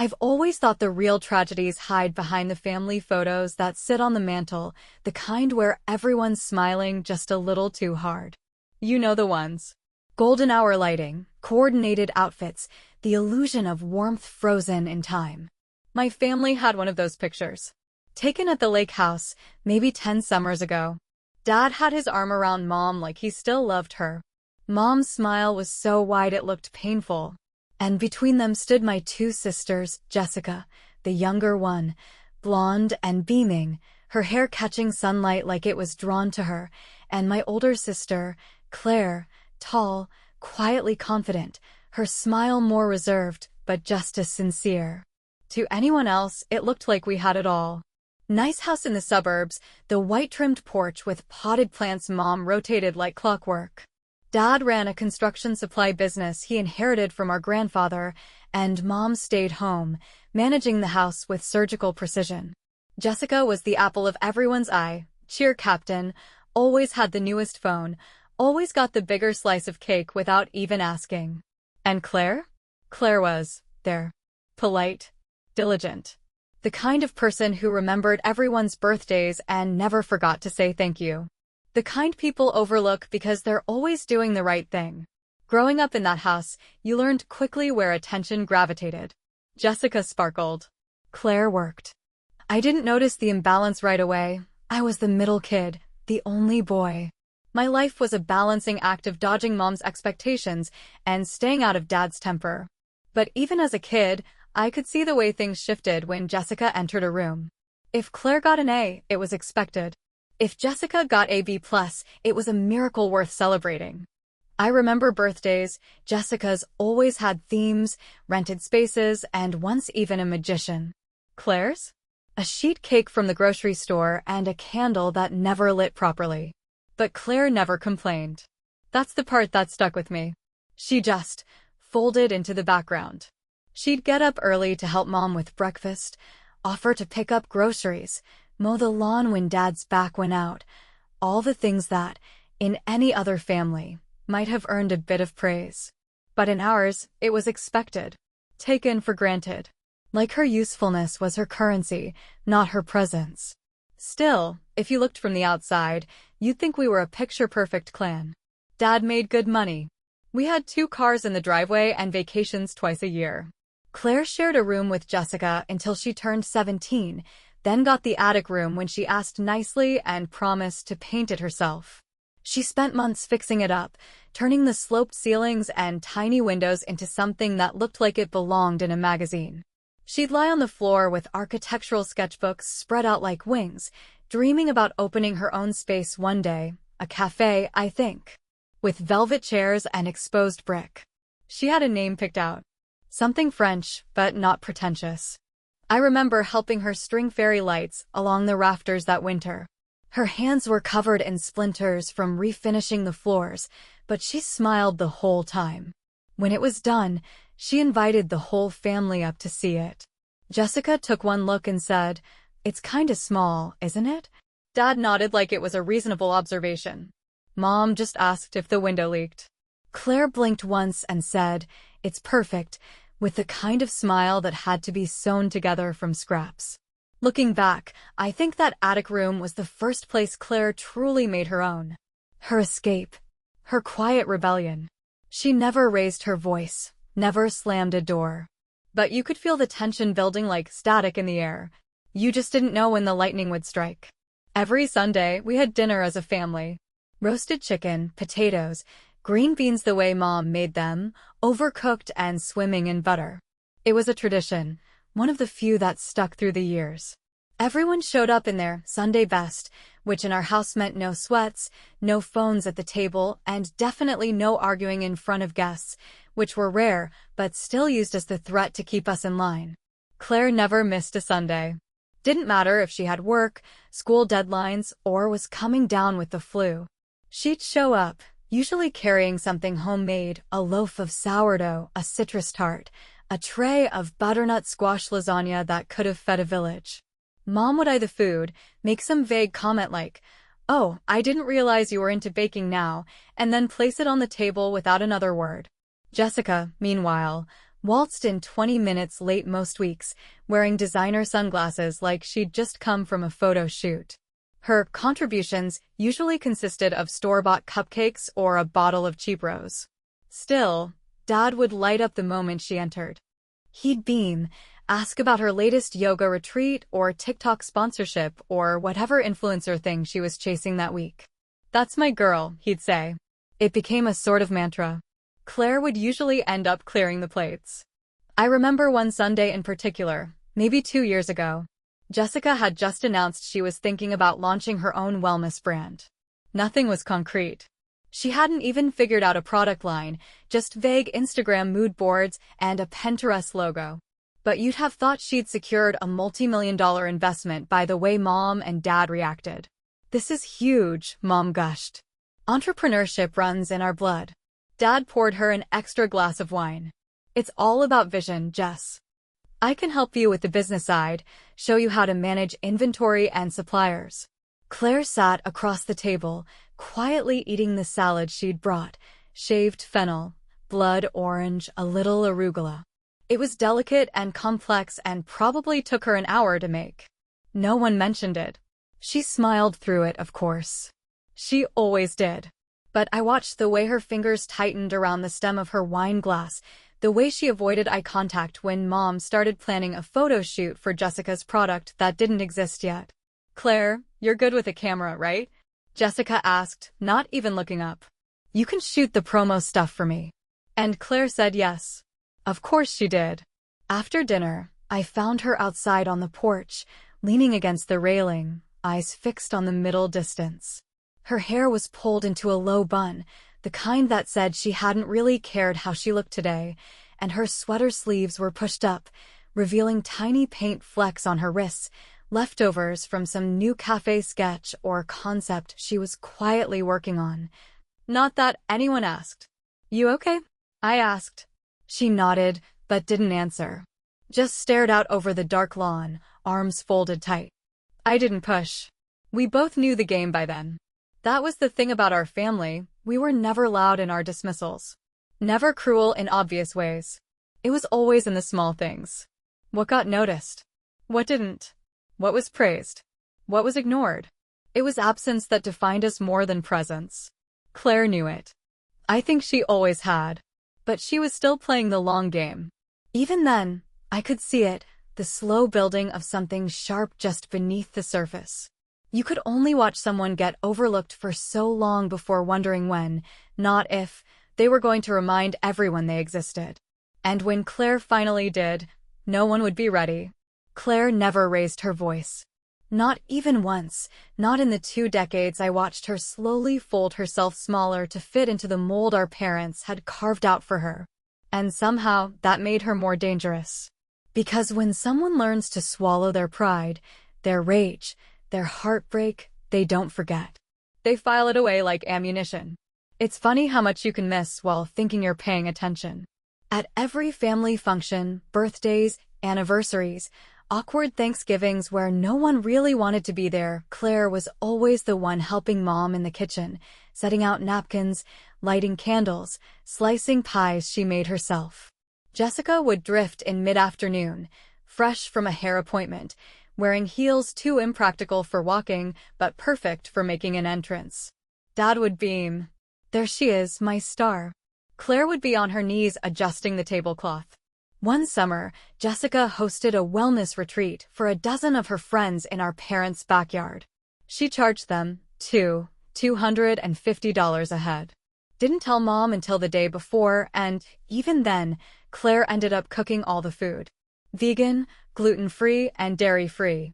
I've always thought the real tragedies hide behind the family photos that sit on the mantle, the kind where everyone's smiling just a little too hard. You know the ones. Golden hour lighting, coordinated outfits, the illusion of warmth frozen in time. My family had one of those pictures. Taken at the lake house, maybe 10 summers ago. Dad had his arm around Mom like he still loved her. Mom's smile was so wide it looked painful. And between them stood my two sisters, Jessica, the younger one, blonde and beaming, her hair catching sunlight like it was drawn to her, and my older sister, Claire, tall, quietly confident, her smile more reserved, but just as sincere. To anyone else, it looked like we had it all. Nice house in the suburbs, the white-trimmed porch with potted plants. Mom rotated like clockwork. Dad ran a construction supply business he inherited from our grandfather, and Mom stayed home, managing the house with surgical precision. Jessica was the apple of everyone's eye, cheer captain, always had the newest phone, always got the bigger slice of cake without even asking. And Claire? Claire was there. Polite, diligent. The kind of person who remembered everyone's birthdays and never forgot to say thank you. The kind people overlook because they're always doing the right thing. Growing up in that house, you learned quickly where attention gravitated. Jessica sparkled. Claire worked. I didn't notice the imbalance right away. I was the middle kid, the only boy. My life was a balancing act of dodging Mom's expectations and staying out of Dad's temper. But even as a kid, I could see the way things shifted when Jessica entered a room. If Claire got an A, it was expected. If Jessica got a B+, it was a miracle worth celebrating. I remember birthdays. Jessica's always had themes, rented spaces, and once even a magician. Claire's? A sheet cake from the grocery store and a candle that never lit properly. But Claire never complained. That's the part that stuck with me. She just folded into the background. She'd get up early to help Mom with breakfast, offer to pick up groceries, mow the lawn when Dad's back went out, all the things that, in any other family, might have earned a bit of praise. But in ours, it was expected, taken for granted. Like her usefulness was her currency, not her presence. Still, if you looked from the outside, you'd think we were a picture-perfect clan. Dad made good money. We had 2 cars in the driveway and vacations twice a year. Claire shared a room with Jessica until she turned 17, then got the attic room when she asked nicely and promised to paint it herself. She spent months fixing it up, turning the sloped ceilings and tiny windows into something that looked like it belonged in a magazine. She'd lie on the floor with architectural sketchbooks spread out like wings, dreaming about opening her own space one day, a cafe, I think, with velvet chairs and exposed brick. She had a name picked out. Something French, but not pretentious. I remember helping her string fairy lights along the rafters that winter. Her hands were covered in splinters from refinishing the floors, but she smiled the whole time. When it was done, she invited the whole family up to see it. Jessica took one look and said, "It's kinda small, isn't it?" Dad nodded like it was a reasonable observation. Mom just asked if the window leaked. Claire blinked once and said, "It's perfect," with the kind of smile that had to be sewn together from scraps. Looking back, I think that attic room was the first place Claire truly made her own. Her escape. Her quiet rebellion. She never raised her voice, never slammed a door. But you could feel the tension building like static in the air. You just didn't know when the lightning would strike. Every Sunday, we had dinner as a family. Roasted chicken, potatoes, green beans the way Mom made them, overcooked and swimming in butter. It was a tradition, one of the few that stuck through the years. Everyone showed up in their Sunday best, which in our house meant no sweats, no phones at the table, and definitely no arguing in front of guests, which were rare, but still used as the threat to keep us in line. Claire never missed a Sunday. Didn't matter if she had work, school deadlines, or was coming down with the flu. She'd show up, usually carrying something homemade, a loaf of sourdough, a citrus tart, a tray of butternut squash lasagna that could have fed a village. Mom would eye the food, make some vague comment like, "Oh, I didn't realize you were into baking now," and then place it on the table without another word. Jessica, meanwhile, waltzed in 20 minutes late most weeks, wearing designer sunglasses like she'd just come from a photo shoot. Her contributions usually consisted of store-bought cupcakes or a bottle of cheap rose. Still, Dad would light up the moment she entered. He'd beam, ask about her latest yoga retreat or TikTok sponsorship or whatever influencer thing she was chasing that week. "That's my girl," he'd say. It became a sort of mantra. Claire would usually end up clearing the plates. I remember one Sunday in particular, maybe 2 years ago. Jessica had just announced she was thinking about launching her own wellness brand. Nothing was concrete. She hadn't even figured out a product line, just vague Instagram mood boards and a Pinterest logo. But you'd have thought she'd secured a multi-million-dollar investment by the way Mom and Dad reacted. "This is huge," Mom gushed. "Entrepreneurship runs in our blood." Dad poured her an extra glass of wine. "It's all about vision, Jess. I can help you with the business side, show you how to manage inventory and suppliers." Claire sat across the table, quietly eating the salad she'd brought, shaved fennel, blood orange, a little arugula. It was delicate and complex and probably took her an hour to make. No one mentioned it. She smiled through it, of course. She always did. But I watched the way her fingers tightened around the stem of her wine glass, the way she avoided eye contact when Mom started planning a photo shoot for Jessica's product that didn't exist yet. "Claire, you're good with a camera, right?" Jessica asked, not even looking up. "You can shoot the promo stuff for me." And Claire said yes. Of course she did. After dinner, I found her outside on the porch, leaning against the railing, eyes fixed on the middle distance. Her hair was pulled into a low bun, the kind that said she hadn't really cared how she looked today, and her sweater sleeves were pushed up, revealing tiny paint flecks on her wrists, leftovers from some new cafe sketch or concept she was quietly working on. Not that anyone asked. "You okay?" I asked. She nodded, but didn't answer. Just stared out over the dark lawn, arms folded tight. I didn't push. We both knew the game by then. That was the thing about our family, we were never loud in our dismissals. Never cruel in obvious ways. It was always in the small things. What got noticed? What didn't? What was praised? What was ignored? It was absence that defined us more than presence. Claire knew it. I think she always had. But she was still playing the long game. Even then, I could see it, the slow building of something sharp just beneath the surface. You could only watch someone get overlooked for so long before wondering when, not if, they were going to remind everyone they existed. And when Claire finally did, no one would be ready. Claire never raised her voice. Not even once, not in the 2 decades I watched her slowly fold herself smaller to fit into the mold our parents had carved out for her. And somehow that made her more dangerous. Because when someone learns to swallow their pride, their rage, their heartbreak, they don't forget. They file it away like ammunition. It's funny how much you can miss while thinking you're paying attention. At every family function, birthdays, anniversaries, awkward Thanksgivings where no one really wanted to be there, Claire was always the one helping Mom in the kitchen, setting out napkins, lighting candles, slicing pies she made herself. Jessica would drift in mid-afternoon, fresh from a hair appointment, wearing heels too impractical for walking but perfect for making an entrance. Dad would beam. "There she is, my star." Claire would be on her knees adjusting the tablecloth. One summer, Jessica hosted a wellness retreat for a dozen of her friends in our parents' backyard. She charged them $250 a head. Didn't tell Mom until the day before, and even then, Claire ended up cooking all the food. Vegan, gluten-free, and dairy-free.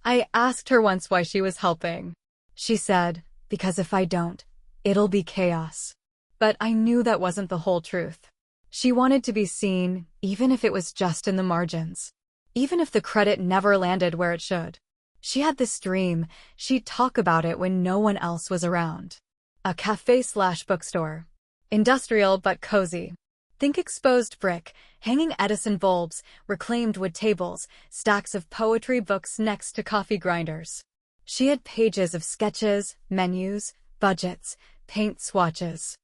I asked her once why she was helping. She said, "Because if I don't, it'll be chaos." But I knew that wasn't the whole truth. She wanted to be seen, even if it was just in the margins. Even if the credit never landed where it should. She had this dream, she'd talk about it when no one else was around. A cafe/bookstore. Industrial but cozy. Think exposed brick, hanging Edison bulbs, reclaimed wood tables, stacks of poetry books next to coffee grinders. She had pages of sketches, menus, budgets, paint swatches.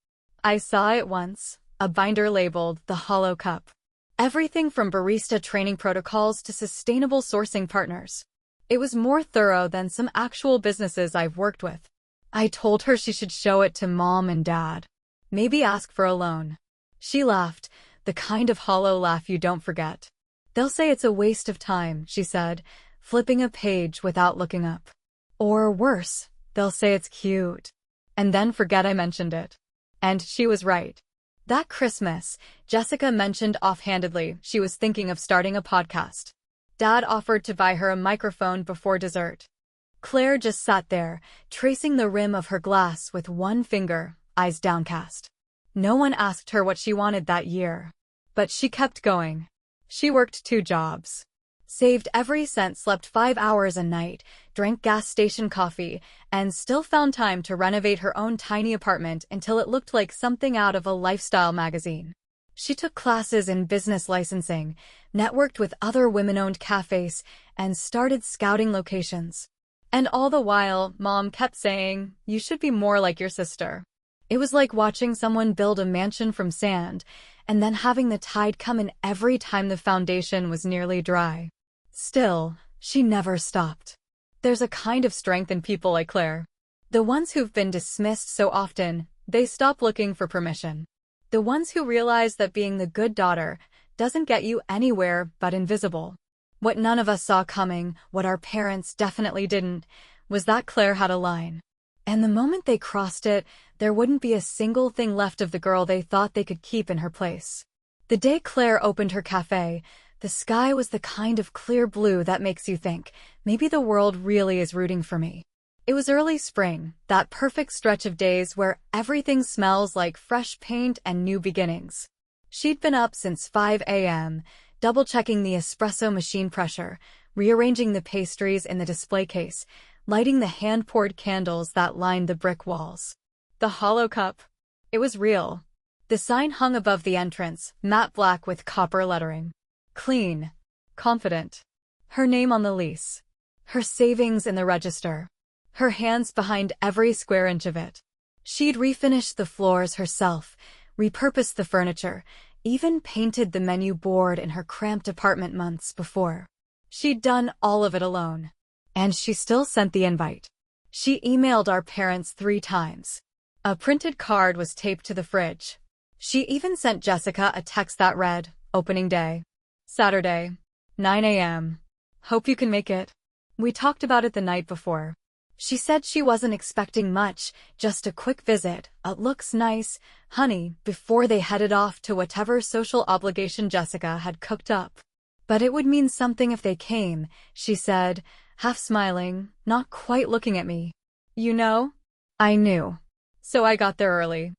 I saw it once. A binder labeled The Hollow Cup. Everything from barista training protocols to sustainable sourcing partners. It was more thorough than some actual businesses I've worked with. I told her she should show it to mom and dad. Maybe ask for a loan. She laughed, the kind of hollow laugh you don't forget. They'll say it's a waste of time, she said, flipping a page without looking up. Or worse, they'll say it's cute. And then forget I mentioned it. And she was right. That Christmas, Jessica mentioned offhandedly she was thinking of starting a podcast. Dad offered to buy her a microphone before dessert. Claire just sat there, tracing the rim of her glass with one finger, eyes downcast. No one asked her what she wanted that year. But she kept going. She worked 2 jobs. Saved every cent, slept 5 hours a night, drank gas station coffee, and still found time to renovate her own tiny apartment until it looked like something out of a lifestyle magazine. She took classes in business licensing, networked with other women-owned cafes, and started scouting locations. And all the while, Mom kept saying, "You should be more like your sister." It was like watching someone build a mansion from sand, and then having the tide come in every time the foundation was nearly dry. Still, she never stopped. There's a kind of strength in people like Claire. The ones who've been dismissed so often, they stop looking for permission. The ones who realize that being the good daughter doesn't get you anywhere but invisible. What none of us saw coming, what our parents definitely didn't, was that Claire had a line. And the moment they crossed it, there wouldn't be a single thing left of the girl they thought they could keep in her place. The day Claire opened her cafe, the sky was the kind of clear blue that makes you think, maybe the world really is rooting for me. It was early spring, that perfect stretch of days where everything smells like fresh paint and new beginnings. She'd been up since 5 a.m., double-checking the espresso machine pressure, rearranging the pastries in the display case, lighting the hand-poured candles that lined the brick walls. The hollow cup. It was real. The sign hung above the entrance, matte black with copper lettering. Clean. Confident. Her name on the lease. Her savings in the register. Her hands behind every square inch of it. She'd refinished the floors herself, repurposed the furniture, even painted the menu board in her cramped apartment months before. She'd done all of it alone. And she still sent the invite. She emailed our parents 3 times. A printed card was taped to the fridge. She even sent Jessica a text that read, "Opening day. Saturday, 9 a.m. Hope you can make it." We talked about it the night before. She said she wasn't expecting much, just a quick visit, a "looks nice, honey," before they headed off to whatever social obligation Jessica had cooked up. But it would mean something if they came, she said, half smiling, not quite looking at me. You know? I knew. So I got there early.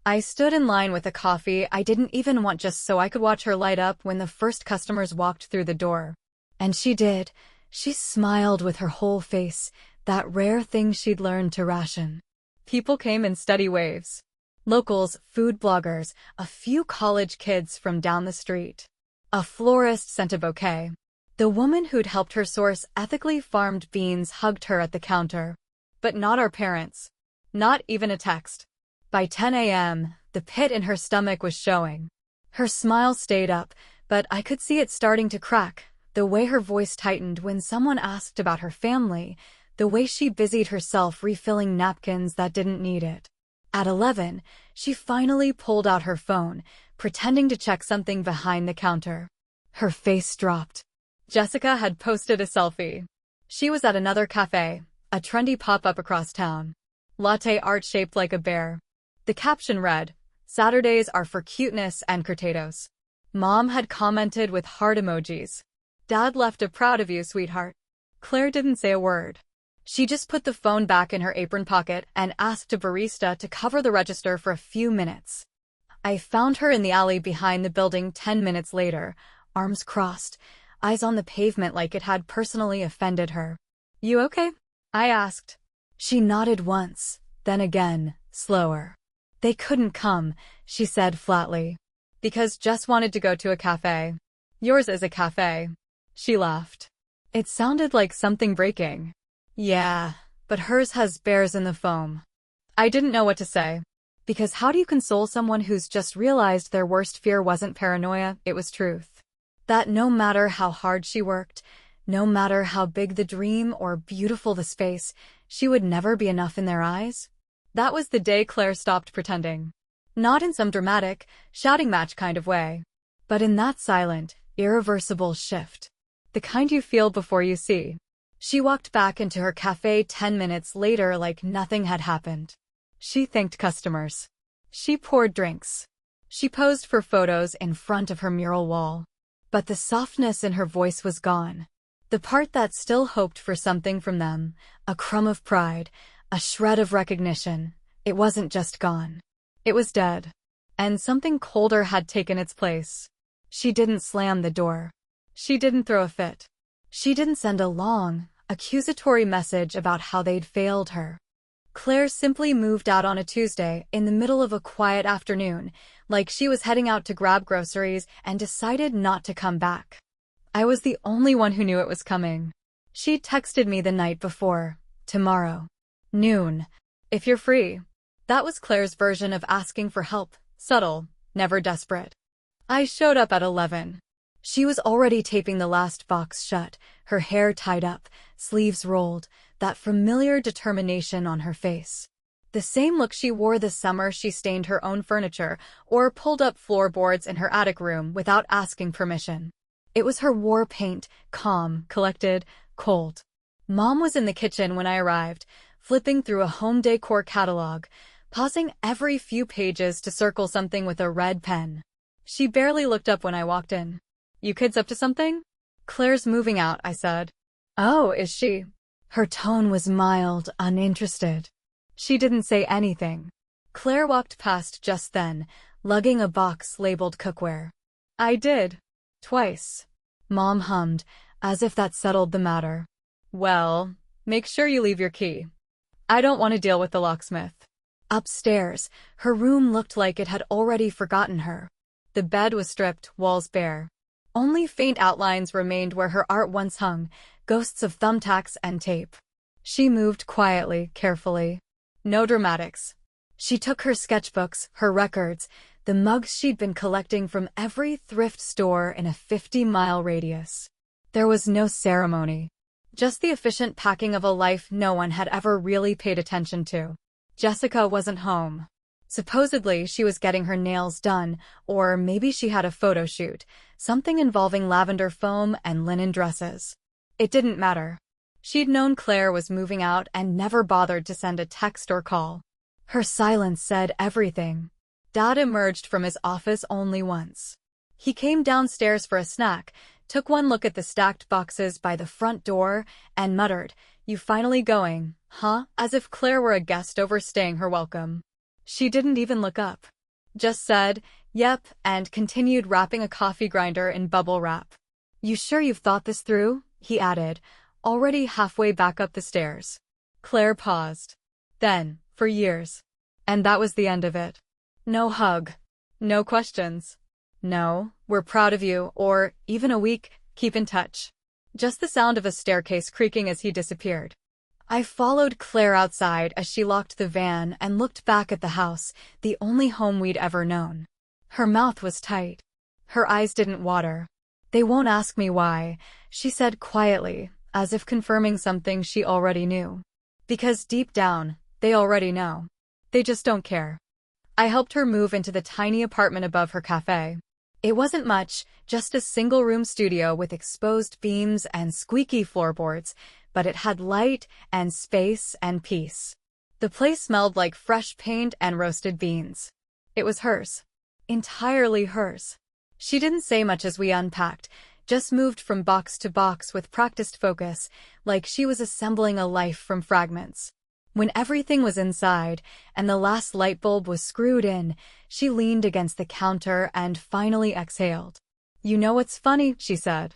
I stood in line with a coffee I didn't even want just so I could watch her light up when the first customers walked through the door. And she did. She smiled with her whole face, that rare thing she'd learned to ration. People came in steady waves. Locals, food bloggers, a few college kids from down the street. A florist sent a bouquet. The woman who'd helped her source ethically farmed beans hugged her at the counter. But not our parents. Not even a text. By 10 a.m., the pit in her stomach was showing. Her smile stayed up, but I could see it starting to crack, the way her voice tightened when someone asked about her family, the way she busied herself refilling napkins that didn't need it. At 11, she finally pulled out her phone, pretending to check something behind the counter. Her face dropped. Jessica had posted a selfie. She was at another cafe, a trendy pop-up across town. Latte art shaped like a bear. The caption read, "Saturdays are for cuteness and curtados." Mom had commented with heart emojis. Dad left a "proud of you, sweetheart." Claire didn't say a word. She just put the phone back in her apron pocket and asked a barista to cover the register for a few minutes. I found her in the alley behind the building 10 minutes later, arms crossed, eyes on the pavement like it had personally offended her. "You okay?" I asked. She nodded once, then again, slower. "They couldn't come," she said flatly. "Because Jess wanted to go to a cafe." "Yours is a cafe." She laughed. It sounded like something breaking. "Yeah, but hers has bears in the foam." I didn't know what to say. Because how do you console someone who's just realized their worst fear wasn't paranoia, it was truth? That no matter how hard she worked, no matter how big the dream or beautiful the space, she would never be enough in their eyes? That was the day Claire stopped pretending. Not in some dramatic, shouting match kind of way, but in that silent, irreversible shift. The kind you feel before you see. She walked back into her cafe 10 minutes later like nothing had happened. She thanked customers. She poured drinks. She posed for photos in front of her mural wall. But the softness in her voice was gone. The part that still hoped for something from them, a crumb of pride, a shred of recognition, it wasn't just gone. It was dead. And something colder had taken its place. She didn't slam the door. She didn't throw a fit. She didn't send a long, accusatory message about how they'd failed her. Claire simply moved out on a Tuesday in the middle of a quiet afternoon, like she was heading out to grab groceries and decided not to come back. I was the only one who knew it was coming. She texted me the night before, tomorrow, noon, if you're free. That was Claire's version of asking for help, subtle, never desperate. I showed up at 11. She was already taping the last box shut, her hair tied up, sleeves rolled, that familiar determination on her face. The same look she wore the summer she stained her own furniture or pulled up floorboards in her attic room without asking permission. It was her war paint, calm, collected, cold. Mom was in the kitchen when I arrived, flipping through a home decor catalog, pausing every few pages to circle something with a red pen. She barely looked up when I walked in. "You kids up to something?" "Claire's moving out," I said. "Oh, is she?" Her tone was mild, uninterested. She didn't say anything. Claire walked past just then, lugging a box labeled cookware. "I did. Twice." Mom hummed, as if that settled the matter. "Well, make sure you leave your key. I don't want to deal with the locksmith." Upstairs, her room looked like it had already forgotten her. The bed was stripped, walls bare. Only faint outlines remained where her art once hung, ghosts of thumbtacks and tape. She moved quietly, carefully. No dramatics. She took her sketchbooks, her records, the mugs she'd been collecting from every thrift store in a 50-mile radius. There was no ceremony. Just the efficient packing of a life no one had ever really paid attention to. Jessica wasn't home. Supposedly, she was getting her nails done, or maybe she had a photo shoot, something involving lavender foam and linen dresses. It didn't matter. She'd known Claire was moving out and never bothered to send a text or call. Her silence said everything. Dad emerged from his office only once. He came downstairs for a snack, took one look at the stacked boxes by the front door, and muttered, "You finally going, huh?" As if Claire were a guest overstaying her welcome. She didn't even look up. Just said, "Yep," and continued wrapping a coffee grinder in bubble wrap. "You sure you've thought this through?" he added, already halfway back up the stairs. Claire paused. Then, for years. And that was the end of it. No hug. No questions. No, "We're proud of you," or, even a week, "Keep in touch." Just the sound of a staircase creaking as he disappeared. I followed Claire outside as she locked the van and looked back at the house, the only home we'd ever known. Her mouth was tight. Her eyes didn't water. "They won't ask me why," she said quietly, as if confirming something she already knew. Because deep down, they already know. They just don't care. I helped her move into the tiny apartment above her cafe. It wasn't much, just a single-room studio with exposed beams and squeaky floorboards, but it had light and space and peace. The place smelled like fresh paint and roasted beans. It was hers. Entirely hers. She didn't say much as we unpacked, just moved from box to box with practiced focus, like she was assembling a life from fragments. When everything was inside, and the last light bulb was screwed in, she leaned against the counter and finally exhaled. "You know what's funny?" she said.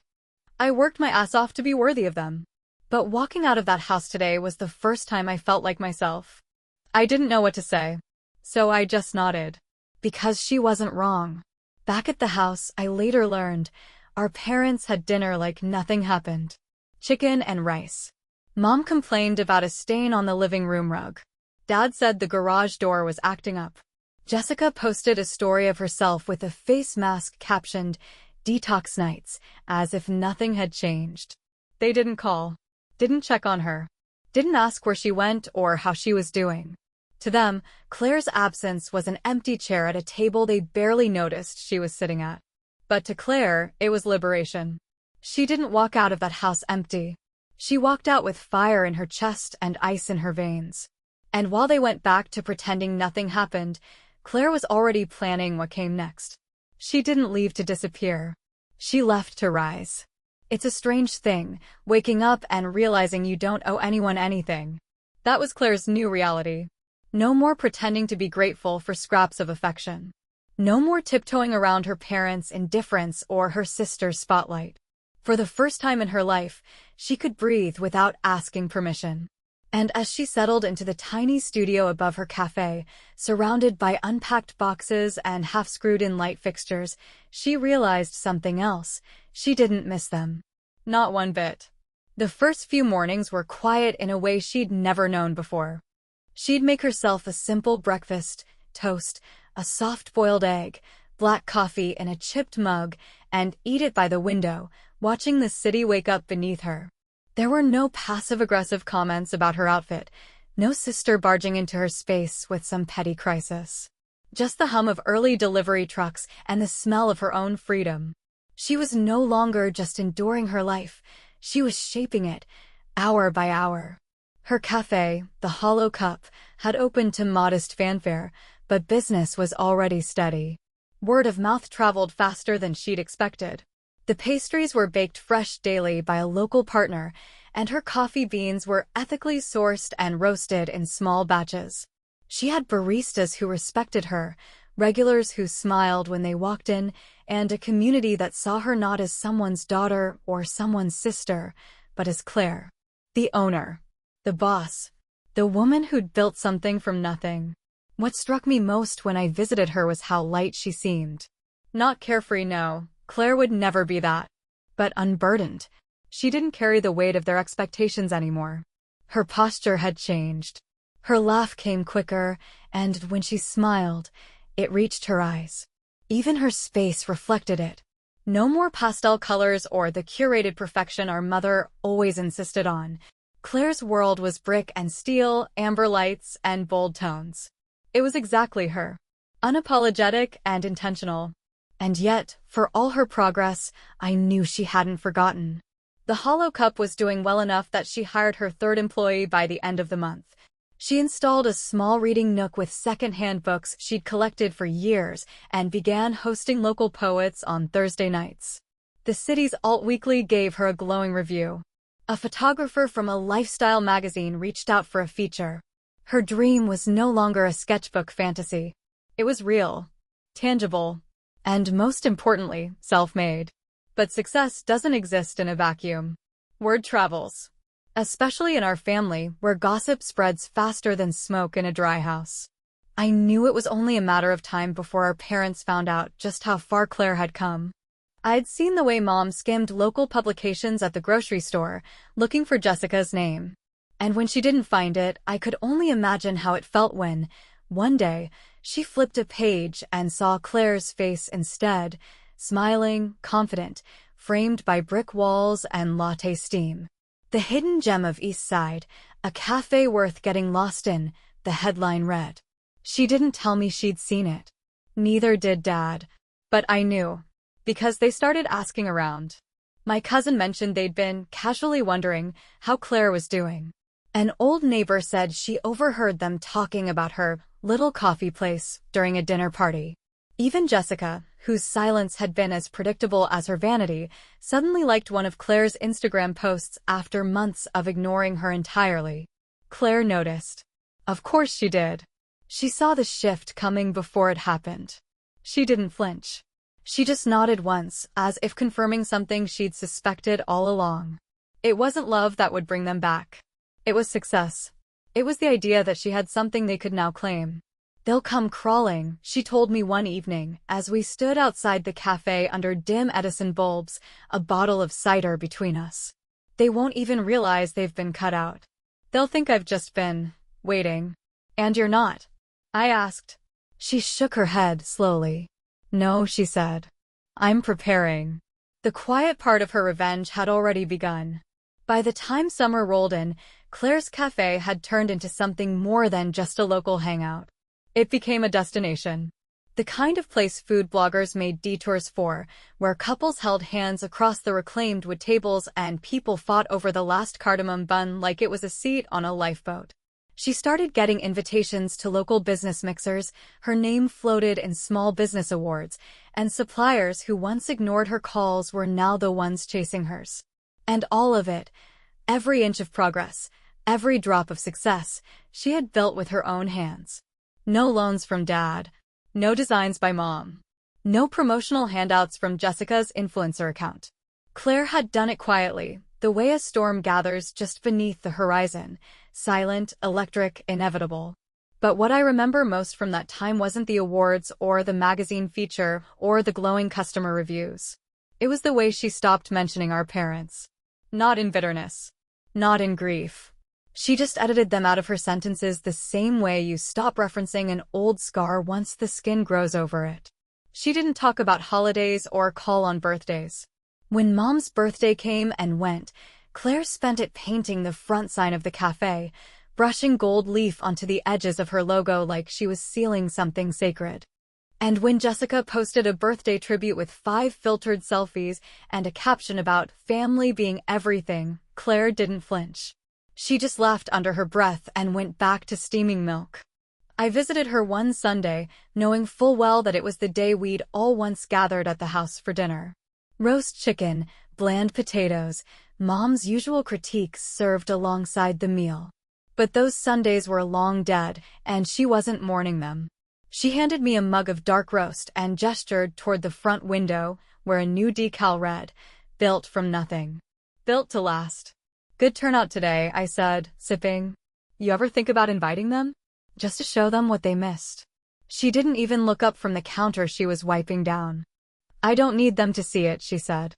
"I worked my ass off to be worthy of them. But walking out of that house today was the first time I felt like myself." I didn't know what to say. So I just nodded. Because she wasn't wrong. Back at the house, I later learned, our parents had dinner like nothing happened. Chicken and rice. Mom complained about a stain on the living room rug. Dad said the garage door was acting up. Jessica posted a story of herself with a face mask captioned, "Detox Nights," as if nothing had changed. They didn't call, didn't check on her, didn't ask where she went or how she was doing. To them, Claire's absence was an empty chair at a table they barely noticed she was sitting at. But to Claire, it was liberation. She didn't walk out of that house empty. She walked out with fire in her chest and ice in her veins. And while they went back to pretending nothing happened, Claire was already planning what came next. She didn't leave to disappear. She left to rise. It's a strange thing, waking up and realizing you don't owe anyone anything. That was Claire's new reality. No more pretending to be grateful for scraps of affection. No more tiptoeing around her parents' indifference or her sister's spotlight. For the first time in her life, she could breathe without asking permission. And as she settled into the tiny studio above her cafe, surrounded by unpacked boxes and half-screwed-in light fixtures, she realized something else. She didn't miss them. Not one bit. The first few mornings were quiet in a way she'd never known before. She'd make herself a simple breakfast, toast, a soft-boiled egg, black coffee in a chipped mug, and eat it by the window, watching the city wake up beneath her. There were no passive-aggressive comments about her outfit, no sister barging into her space with some petty crisis. Just the hum of early delivery trucks and the smell of her own freedom. She was no longer just enduring her life, she was shaping it, hour by hour. Her cafe, the Hollow Cup, had opened to modest fanfare, but business was already steady. Word of mouth traveled faster than she'd expected. The pastries were baked fresh daily by a local partner, and her coffee beans were ethically sourced and roasted in small batches. She had baristas who respected her, regulars who smiled when they walked in, and a community that saw her not as someone's daughter or someone's sister, but as Claire. The owner. The boss. The woman who'd built something from nothing. What struck me most when I visited her was how light she seemed. Not carefree, no. Claire would never be that. But unburdened. She didn't carry the weight of their expectations anymore. Her posture had changed. Her laugh came quicker, and when she smiled, it reached her eyes. Even her space reflected it. No more pastel colors or the curated perfection our mother always insisted on. Claire's world was brick and steel, amber lights, and bold tones. It was exactly her. Unapologetic and intentional. And yet, for all her progress, I knew she hadn't forgotten. The Hollow Cup was doing well enough that she hired her third employee by the end of the month. She installed a small reading nook with second-hand books she'd collected for years and began hosting local poets on Thursday nights. The city's alt weekly gave her a glowing review. A photographer from a lifestyle magazine reached out for a feature. Her dream was no longer a sketchbook fantasy. It was real, tangible, and most importantly, self-made. But success doesn't exist in a vacuum. Word travels. Especially in our family, where gossip spreads faster than smoke in a dry house. I knew it was only a matter of time before our parents found out just how far Claire had come. I'd seen the way Mom skimmed local publications at the grocery store, looking for Jessica's name. And when she didn't find it, I could only imagine how it felt when, one day, she flipped a page and saw Claire's face instead, smiling, confident, framed by brick walls and latte steam. The hidden gem of East Side, a cafe worth getting lost in, the headline read. She didn't tell me she'd seen it. Neither did Dad. But I knew. Because they started asking around. My cousin mentioned they'd been casually wondering how Claire was doing. An old neighbor said she overheard them talking about her little coffee place during a dinner party. Even Jessica, whose silence had been as predictable as her vanity, suddenly liked one of Claire's Instagram posts after months of ignoring her entirely. Claire noticed. Of course she did. She saw the shift coming before it happened. She didn't flinch. She just nodded once, as if confirming something she'd suspected all along. It wasn't love that would bring them back. It was success. It was the idea that she had something they could now claim. They'll come crawling, she told me one evening, as we stood outside the cafe under dim Edison bulbs, a bottle of cider between us. They won't even realize they've been cut out. They'll think I've just been waiting. And you're not? I asked. She shook her head slowly. No, she said. I'm preparing. The quiet part of her revenge had already begun. By the time summer rolled in, Claire's cafe had turned into something more than just a local hangout. It became a destination. The kind of place food bloggers made detours for, where couples held hands across the reclaimed wood tables and people fought over the last cardamom bun like it was a seat on a lifeboat. She started getting invitations to local business mixers, her name floated in small business awards, and suppliers who once ignored her calls were now the ones chasing hers. And all of it, every inch of progress, every drop of success, she had built with her own hands. No loans from Dad. No designs by Mom. No promotional handouts from Jessica's influencer account. Claire had done it quietly, the way a storm gathers just beneath the horizon, silent, electric, inevitable. But what I remember most from that time wasn't the awards or the magazine feature or the glowing customer reviews. It was the way she stopped mentioning our parents. Not in bitterness. Not in grief. She just edited them out of her sentences the same way you stop referencing an old scar once the skin grows over it. She didn't talk about holidays or call on birthdays. When Mom's birthday came and went, Claire spent it painting the front sign of the cafe, brushing gold leaf onto the edges of her logo like she was sealing something sacred. And when Jessica posted a birthday tribute with 5 filtered selfies and a caption about family being everything, Claire didn't flinch. She just laughed under her breath and went back to steaming milk. I visited her one Sunday, knowing full well that it was the day we'd all once gathered at the house for dinner. Roast chicken, bland potatoes, Mom's usual critiques served alongside the meal. But those Sundays were long dead, and she wasn't mourning them. She handed me a mug of dark roast and gestured toward the front window, where a new decal read, "Built from nothing. Built to last." Good turnout today, I said, sipping. You ever think about inviting them? Just to show them what they missed. She didn't even look up from the counter she was wiping down. I don't need them to see it, she said.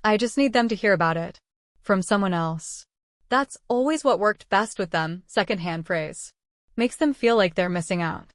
I just need them to hear about it. From someone else. That's always what worked best with them, secondhand praise. Makes them feel like they're missing out.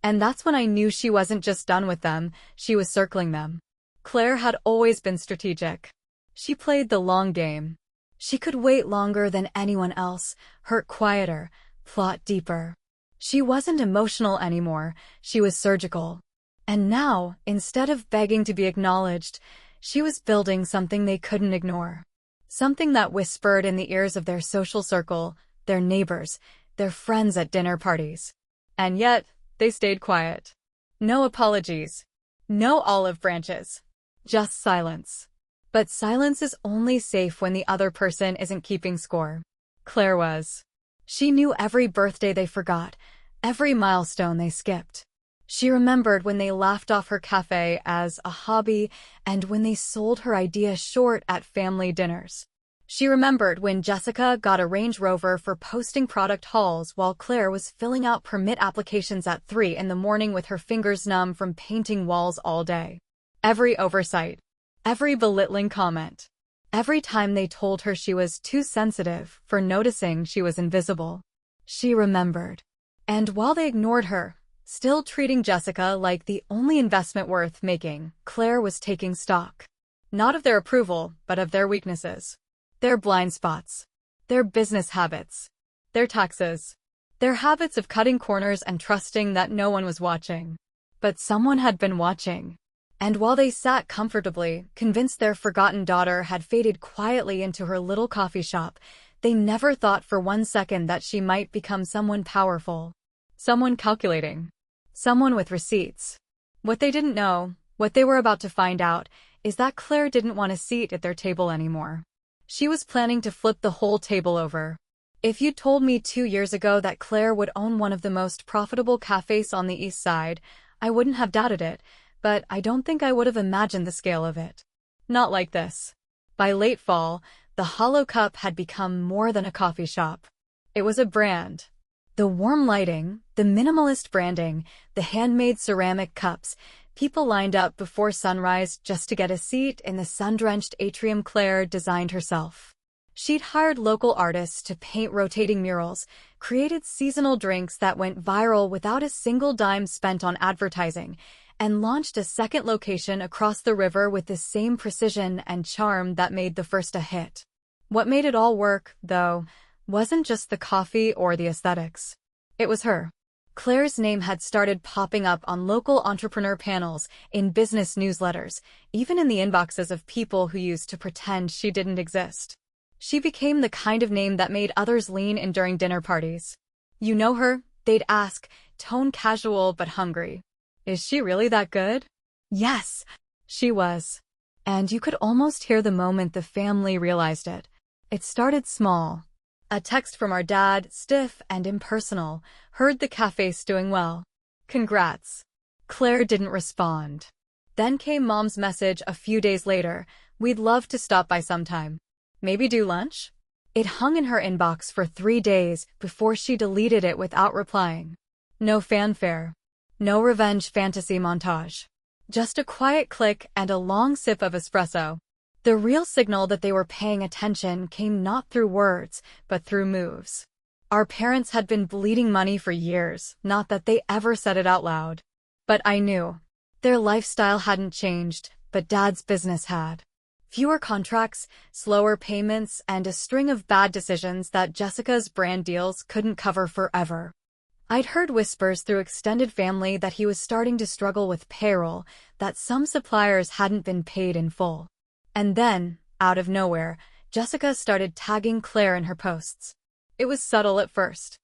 And that's when I knew she wasn't just done with them, she was circling them. Claire had always been strategic. She played the long game. She could wait longer than anyone else, hurt quieter, plot deeper. She wasn't emotional anymore, she was surgical. And now, instead of begging to be acknowledged, she was building something they couldn't ignore. Something that whispered in the ears of their social circle, their neighbors, their friends at dinner parties. And yet, they stayed quiet. No apologies. No olive branches. Just silence. But silence is only safe when the other person isn't keeping score. Claire was. She knew every birthday they forgot, every milestone they skipped. She remembered when they laughed off her cafe as a hobby and when they sold her idea short at family dinners. She remembered when Jessica got a Range Rover for posting product hauls while Claire was filling out permit applications at 3 in the morning with her fingers numb from painting walls all day. Every oversight. Every belittling comment. Every time they told her she was too sensitive for noticing she was invisible. She remembered. And while they ignored her, still treating Jessica like the only investment worth making, Claire was taking stock. Not of their approval, but of their weaknesses. Their blind spots. Their business habits. Their taxes. Their habits of cutting corners and trusting that no one was watching. But someone had been watching. And while they sat comfortably, convinced their forgotten daughter had faded quietly into her little coffee shop, they never thought for one second that she might become someone powerful. Someone calculating. Someone with receipts. What they didn't know, what they were about to find out, is that Claire didn't want a seat at their table anymore. She was planning to flip the whole table over. If you'd told me 2 years ago that Claire would own one of the most profitable cafes on the East Side, I wouldn't have doubted it. But I don't think I would have imagined the scale of it. Not like this. By late fall, the Hollow Cup had become more than a coffee shop. It was a brand. The warm lighting, the minimalist branding, the handmade ceramic cups, people lined up before sunrise just to get a seat in the sun-drenched atrium Claire designed herself. She'd hired local artists to paint rotating murals, created seasonal drinks that went viral without a single dime spent on advertising, and launched a second location across the river with the same precision and charm that made the first a hit. What made it all work, though, wasn't just the coffee or the aesthetics. It was her. Claire's name had started popping up on local entrepreneur panels, in business newsletters, even in the inboxes of people who used to pretend she didn't exist. She became the kind of name that made others lean in during dinner parties. "You know her?" they'd ask, tone casual but hungry. "Is she really that good?" Yes, she was. And you could almost hear the moment the family realized it. It started small. A text from our dad, stiff and impersonal. "Heard the cafe's doing well. Congrats." Claire didn't respond. Then came Mom's message a few days later. "We'd love to stop by sometime. Maybe do lunch?" It hung in her inbox for 3 days before she deleted it without replying. No fanfare. No revenge fantasy montage. Just a quiet click and a long sip of espresso. The real signal that they were paying attention came not through words, but through moves. Our parents had been bleeding money for years, not that they ever said it out loud. But I knew. Their lifestyle hadn't changed, but Dad's business had. Fewer contracts, slower payments, and a string of bad decisions that Jessica's brand deals couldn't cover forever. I'd heard whispers through extended family that he was starting to struggle with payroll, that some suppliers hadn't been paid in full. And then, out of nowhere, Jessica started tagging Claire in her posts. It was subtle at first.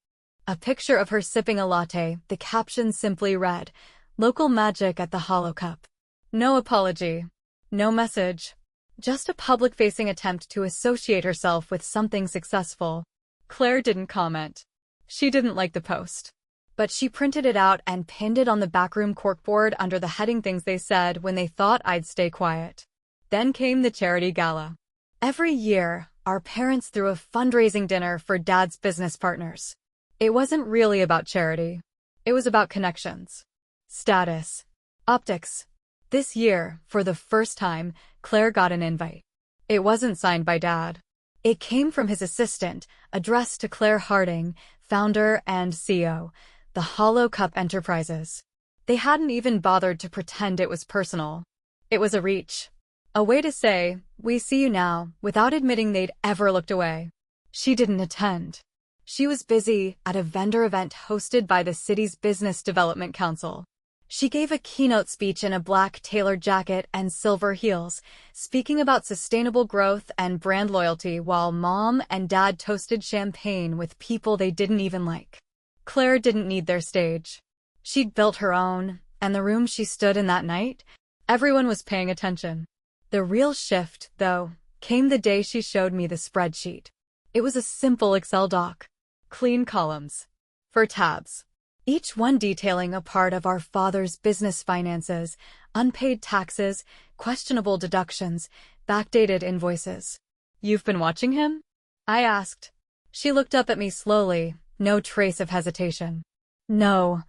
A picture of her sipping a latte, the caption simply read, "Local magic at the Hollow Cup." No apology. No message. Just a public-facing attempt to associate herself with something successful. Claire didn't comment. She didn't like the post. But she printed it out and pinned it on the backroom corkboard under the heading "Things They Said When They Thought I'd Stay Quiet." Then came the charity gala. Every year, our parents threw a fundraising dinner for Dad's business partners. It wasn't really about charity. It was about connections. Status. Optics. This year, for the first time, Claire got an invite. It wasn't signed by Dad. It came from his assistant, addressed to Claire Harding, founder and CEO, the Hollow Cup Enterprises. They hadn't even bothered to pretend it was personal. It was a reach. A way to say, "We see you now," without admitting they'd ever looked away. She didn't attend. She was busy at a vendor event hosted by the city's Business Development Council. She gave a keynote speech in a black tailored jacket and silver heels, speaking about sustainable growth and brand loyalty while Mom and Dad toasted champagne with people they didn't even like. Claire didn't need their stage. She'd built her own, and the room she stood in that night, everyone was paying attention. The real shift, though, came the day she showed me the spreadsheet. It was a simple Excel doc. Clean columns. 4 tabs. Each one detailing a part of our father's business finances, unpaid taxes, questionable deductions, backdated invoices. "You've been watching him?" I asked. She looked up at me slowly, no trace of hesitation. "No.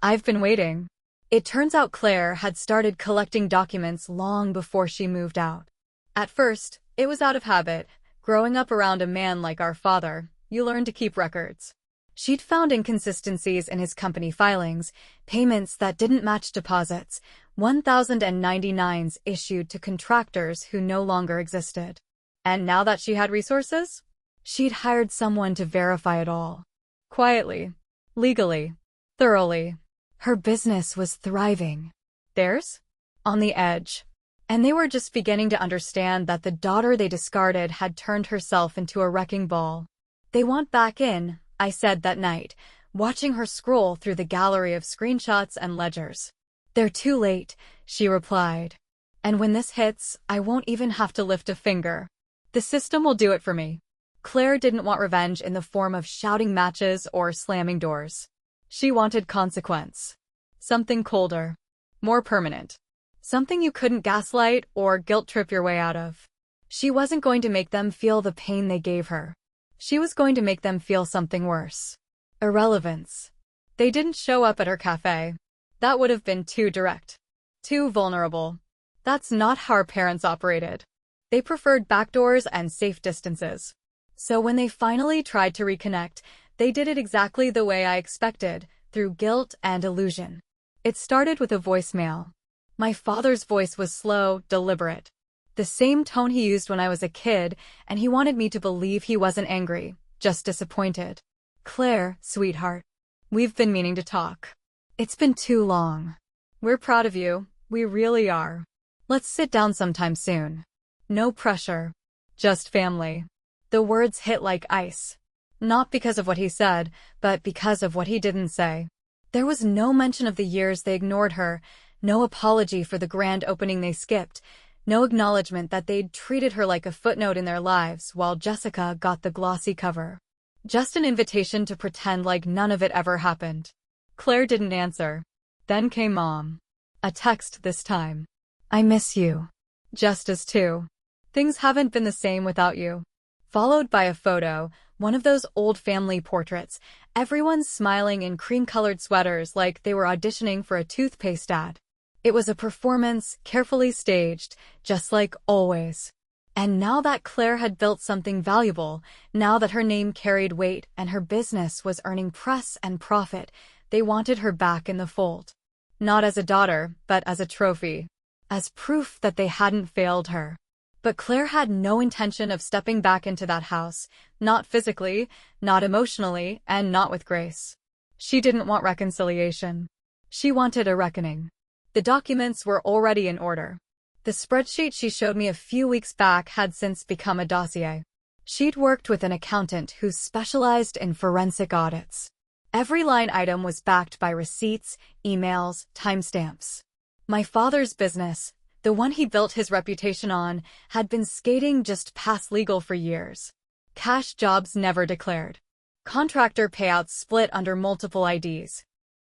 I've been waiting." It turns out Claire had started collecting documents long before she moved out. At first, it was out of habit. Growing up around a man like our father, you learn to keep records. She'd found inconsistencies in his company filings, payments that didn't match deposits, 1099s issued to contractors who no longer existed. And now that she had resources, she'd hired someone to verify it all. Quietly, legally, thoroughly. Her business was thriving. Theirs? On the edge. And they were just beginning to understand that the daughter they discarded had turned herself into a wrecking ball. "They want back in," I said that night, watching her scroll through the gallery of screenshots and ledgers. "They're too late," she replied. "And when this hits, I won't even have to lift a finger. The system will do it for me." Claire didn't want revenge in the form of shouting matches or slamming doors. She wanted consequence. Something colder. More permanent. Something you couldn't gaslight or guilt-trip your way out of. She wasn't going to make them feel the pain they gave her. She was going to make them feel something worse. Irrelevance. They didn't show up at her cafe. That would have been too direct. Too vulnerable. That's not how our parents operated. They preferred backdoors and safe distances. So when they finally tried to reconnect, they did it exactly the way I expected, through guilt and illusion. It started with a voicemail. My father's voice was slow, deliberate. The same tone he used when I was a kid, and he wanted me to believe he wasn't angry, just disappointed. "Claire, sweetheart. We've been meaning to talk. It's been too long. We're proud of you, we really are. Let's sit down sometime soon. No pressure. Just family." The words hit like ice. Not because of what he said, but because of what he didn't say. There was no mention of the years they ignored her, no apology for the grand opening they skipped, no acknowledgement that they'd treated her like a footnote in their lives while Jessica got the glossy cover. Just an invitation to pretend like none of it ever happened. Claire didn't answer. Then came Mom. A text this time. "I miss you. Just as too. Things haven't been the same without you." Followed by a photo, one of those old family portraits, everyone smiling in cream-colored sweaters like they were auditioning for a toothpaste ad. It was a performance, carefully staged, just like always. And now that Claire had built something valuable, now that her name carried weight and her business was earning press and profit, they wanted her back in the fold. Not as a daughter, but as a trophy. As proof that they hadn't failed her. But Claire had no intention of stepping back into that house, not physically, not emotionally, and not with grace. She didn't want reconciliation. She wanted a reckoning. The documents were already in order. The spreadsheet she showed me a few weeks back had since become a dossier. She'd worked with an accountant who specialized in forensic audits. Every line item was backed by receipts, emails, timestamps. My father's business, the one he built his reputation on, had been skating just past legal for years. Cash jobs never declared. Contractor payouts split under multiple IDs.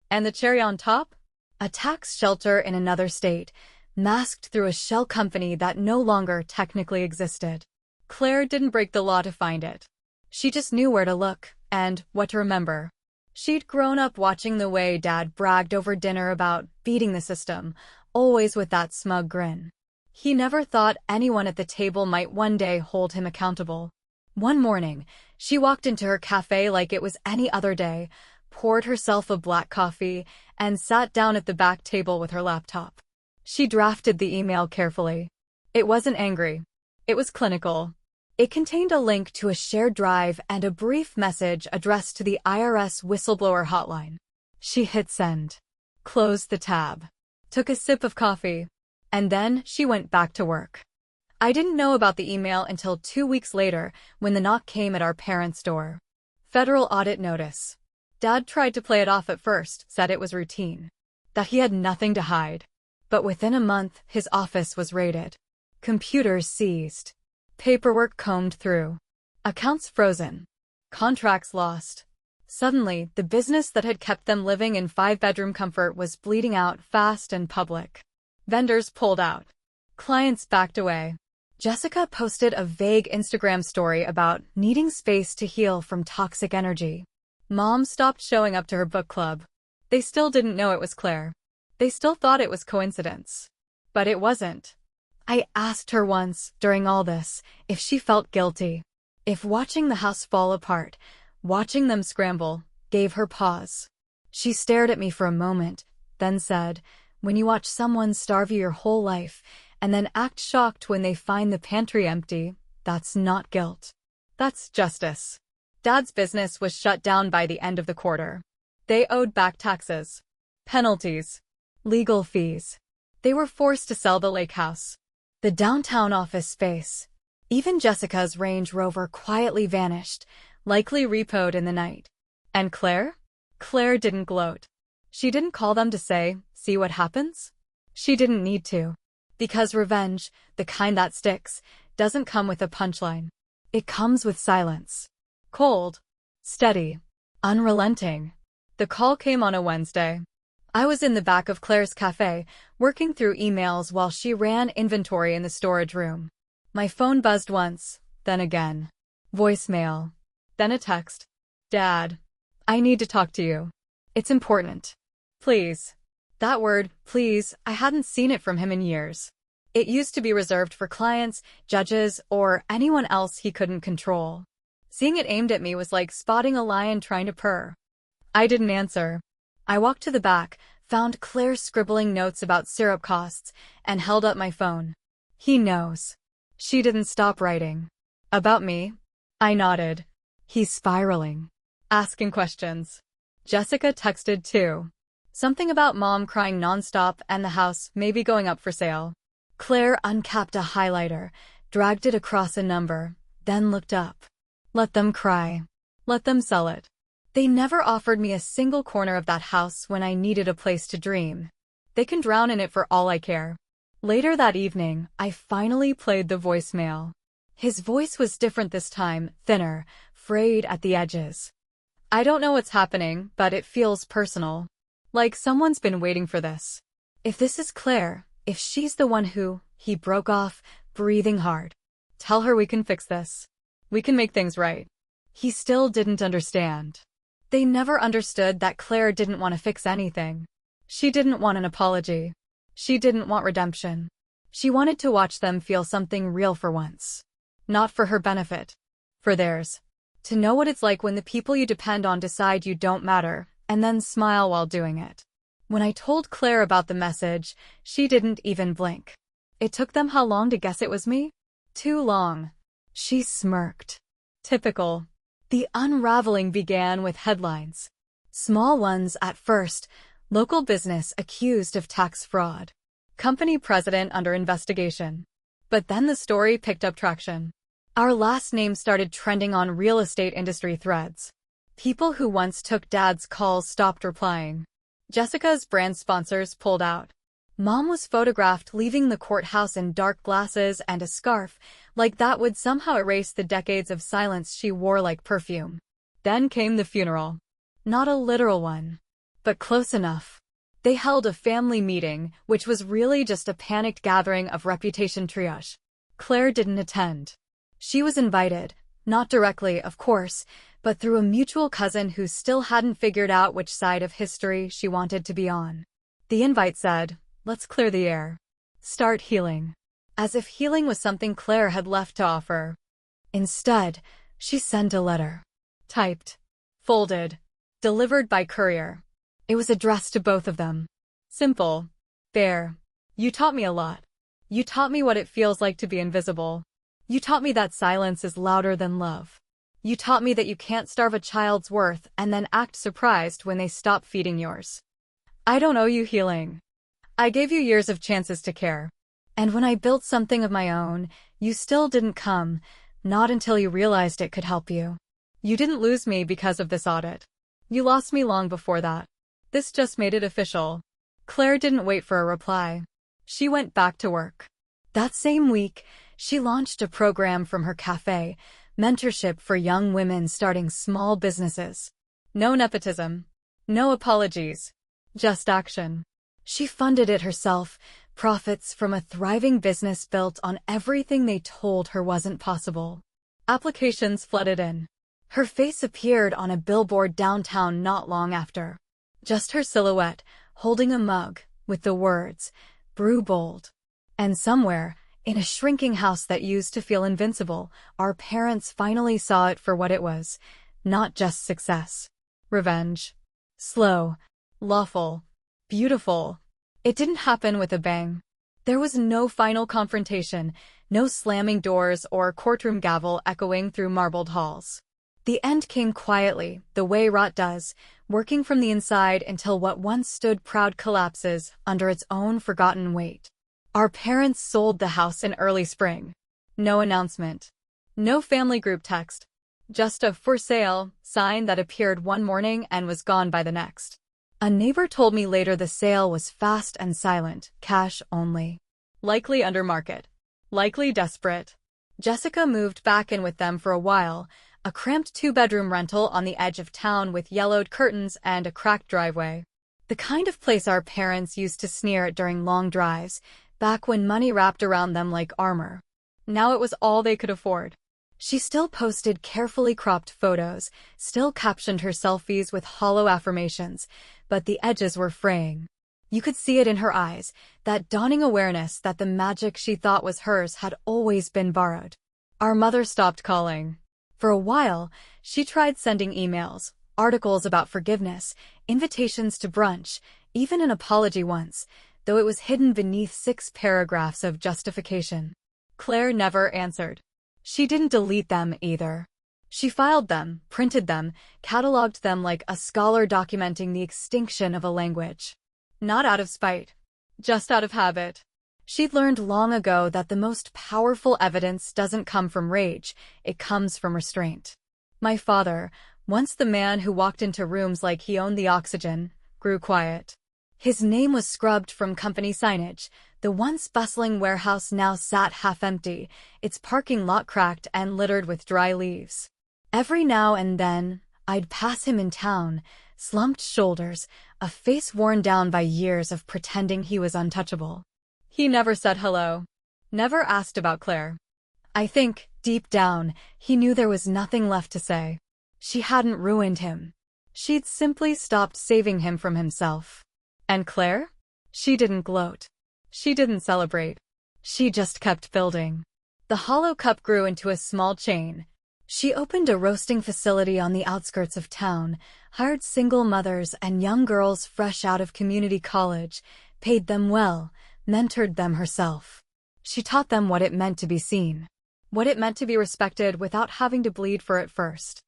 And the cherry on top? A tax shelter in another state, masked through a shell company that no longer technically existed. Claire didn't break the law to find it. She just knew where to look, and what to remember. She'd grown up watching the way Dad bragged over dinner about beating the system, always with that smug grin. He never thought anyone at the table might one day hold him accountable. One morning, she walked into her cafe like it was any other day, poured herself a black coffee, and sat down at the back table with her laptop. She drafted the email carefully. It wasn't angry. It was clinical. It contained a link to a shared drive and a brief message addressed to the IRS whistleblower hotline. She hit send. Closed the tab. Took a sip of coffee. And then she went back to work. I didn't know about the email until 2 weeks later when the knock came at our parents' door. Federal audit notice. Dad tried to play it off at first, said it was routine. That he had nothing to hide. But within a month, his office was raided. Computers seized. Paperwork combed through. Accounts frozen. Contracts lost. Suddenly, the business that had kept them living in 5-bedroom comfort was bleeding out fast and public. Vendors pulled out. Clients backed away. Jessica posted a vague Instagram story about needing space to heal from toxic energy. Mom stopped showing up to her book club. They still didn't know it was Claire. They still thought it was coincidence. But it wasn't. I asked her once, during all this, if she felt guilty. If watching the house fall apart, watching them scramble, gave her pause. She stared at me for a moment, then said, "When you watch someone starve you your whole life, and then act shocked when they find the pantry empty, that's not guilt. That's justice." Dad's business was shut down by the end of the quarter. They owed back taxes, penalties, legal fees. They were forced to sell the lake house, the downtown office space. Even Jessica's Range Rover quietly vanished, likely repoed in the night. And Claire? Claire didn't gloat. She didn't call them to say, "See what happens?" She didn't need to. Because revenge, the kind that sticks, doesn't come with a punchline. It comes with silence. Cold, steady, unrelenting. The call came on a Wednesday. I was in the back of Claire's cafe, working through emails while she ran inventory in the storage room. My phone buzzed once, then again. Voicemail. Then a text. "Dad, I need to talk to you. It's important. Please." That word, please, I hadn't seen it from him in years. It used to be reserved for clients, judges, or anyone else he couldn't control. Seeing it aimed at me was like spotting a lion trying to purr. I didn't answer. I walked to the back, found Claire scribbling notes about syrup costs, and held up my phone. He knows. She didn't stop writing. About me? I nodded. He's spiraling. Asking questions. Jessica texted too. Something about mom crying nonstop and the house maybe going up for sale. Claire uncapped a highlighter, dragged it across a number, then looked up. Let them cry. Let them sell it. They never offered me a single corner of that house when I needed a place to dream. They can drown in it for all I care. Later that evening, I finally played the voicemail. His voice was different this time, thinner, frayed at the edges. I don't know what's happening, but it feels personal. Like someone's been waiting for this. If this is Claire, if she's the one who, he broke off, breathing hard. Tell her we can fix this. We can make things right. He still didn't understand. They never understood that Claire didn't want to fix anything. She didn't want an apology. She didn't want redemption. She wanted to watch them feel something real for once. Not for her benefit. For theirs. To know what it's like when the people you depend on decide you don't matter, and then smile while doing it. When I told Claire about the message, she didn't even blink. It took them how long to guess it was me? Too long. She smirked. Typical. The unraveling began with headlines. Small ones at first. Local business accused of tax fraud. Company president under investigation. But then the story picked up traction. Our last name started trending on real estate industry threads. People who once took Dad's calls stopped replying. Jessica's brand sponsors pulled out. Mom was photographed leaving the courthouse in dark glasses and a scarf, like that would somehow erase the decades of silence she wore like perfume. Then came the funeral. Not a literal one, but close enough. They held a family meeting, which was really just a panicked gathering of reputation triage. Claire didn't attend. She was invited, not directly, of course, but through a mutual cousin who still hadn't figured out which side of history she wanted to be on. The invite said, "Let's clear the air. Start healing." As if healing was something Claire had left to offer. Instead, she sent a letter. Typed. Folded. Delivered by courier. It was addressed to both of them. Simple. There. You taught me a lot. You taught me what it feels like to be invisible. You taught me that silence is louder than love. You taught me that you can't starve a child's worth and then act surprised when they stop feeding yours. I don't owe you healing. I gave you years of chances to care. And when I built something of my own, you still didn't come, not until you realized it could help you. You didn't lose me because of this audit. You lost me long before that. This just made it official. Claire didn't wait for a reply. She went back to work. That same week, she launched a program from her cafe, mentorship for young women starting small businesses. No nepotism. No apologies. Just action. She funded it herself, profits from a thriving business built on everything they told her wasn't possible. Applications flooded in. Her face appeared on a billboard downtown not long after. Just her silhouette, holding a mug, with the words, "Brew bold." And somewhere, in a shrinking house that used to feel invincible, our parents finally saw it for what it was. Not just success. Revenge. Slow. Lawful. Beautiful. It didn't happen with a bang. There was no final confrontation, no slamming doors or courtroom gavel echoing through marbled halls. The end came quietly, the way rot does, working from the inside until what once stood proud collapses under its own forgotten weight. Our parents sold the house in early spring. No announcement. No family group text. Just a "for sale" sign that appeared one morning and was gone by the next. A neighbor told me later the sale was fast and silent, cash only. Likely under market. Likely desperate. Jessica moved back in with them for a while, a cramped two-bedroom rental on the edge of town with yellowed curtains and a cracked driveway. The kind of place our parents used to sneer at during long drives, back when money wrapped around them like armor. Now it was all they could afford. She still posted carefully cropped photos, still captioned her selfies with hollow affirmations, but the edges were fraying. You could see it in her eyes, that dawning awareness that the magic she thought was hers had always been borrowed. Our mother stopped calling. For a while, she tried sending emails, articles about forgiveness, invitations to brunch, even an apology once, though it was hidden beneath 6 paragraphs of justification. Claire never answered. She didn't delete them either. She filed them, printed them, cataloged them like a scholar documenting the extinction of a language. Not out of spite, just out of habit. She'd learned long ago that the most powerful evidence doesn't come from rage, it comes from restraint. My father, once the man who walked into rooms like he owned the oxygen, grew quiet. His name was scrubbed from company signage. The once bustling warehouse now sat half-empty, its parking lot cracked and littered with dry leaves. Every now and then, I'd pass him in town, slumped shoulders, a face worn down by years of pretending he was untouchable. He never said hello, never asked about Claire. I think, deep down, he knew there was nothing left to say. She hadn't ruined him. She'd simply stopped saving him from himself. And Claire? She didn't gloat. She didn't celebrate. She just kept building. The hollow cup grew into a small chain. She opened a roasting facility on the outskirts of town, hired single mothers and young girls fresh out of community college, paid them well, mentored them herself. She taught them what it meant to be seen, what it meant to be respected without having to bleed for it first.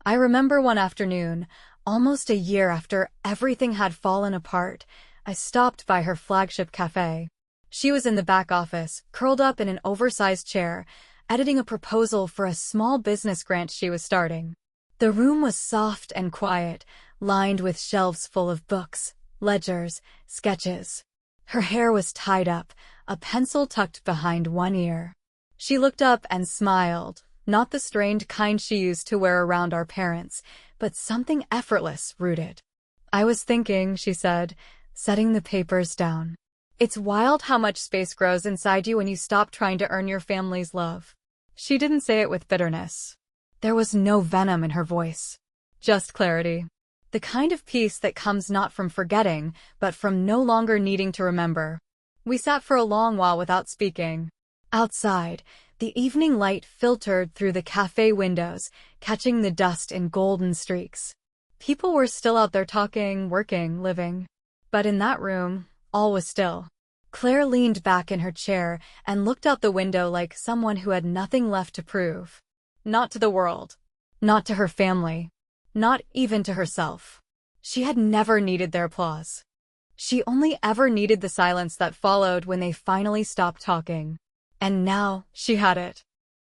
I remember one afternoon, almost a year after everything had fallen apart, I stopped by her flagship cafe. She was in the back office, curled up in an oversized chair, editing a proposal for a small business grant she was starting. The room was soft and quiet, lined with shelves full of books, ledgers, sketches. Her hair was tied up, a pencil tucked behind one ear. She looked up and smiled, not the strained kind she used to wear around our parents, but something effortless, rooted. I was thinking, she said, setting the papers down. It's wild how much space grows inside you when you stop trying to earn your family's love. She didn't say it with bitterness. There was no venom in her voice. Just clarity. The kind of peace that comes not from forgetting, but from no longer needing to remember. We sat for a long while without speaking. Outside, the evening light filtered through the cafe windows, catching the dust in golden streaks. People were still out there talking, working, living. But in that room, all was still. Claire leaned back in her chair and looked out the window like someone who had nothing left to prove. Not to the world. Not to her family. Not even to herself. She had never needed their applause. She only ever needed the silence that followed when they finally stopped talking. And now, she had it.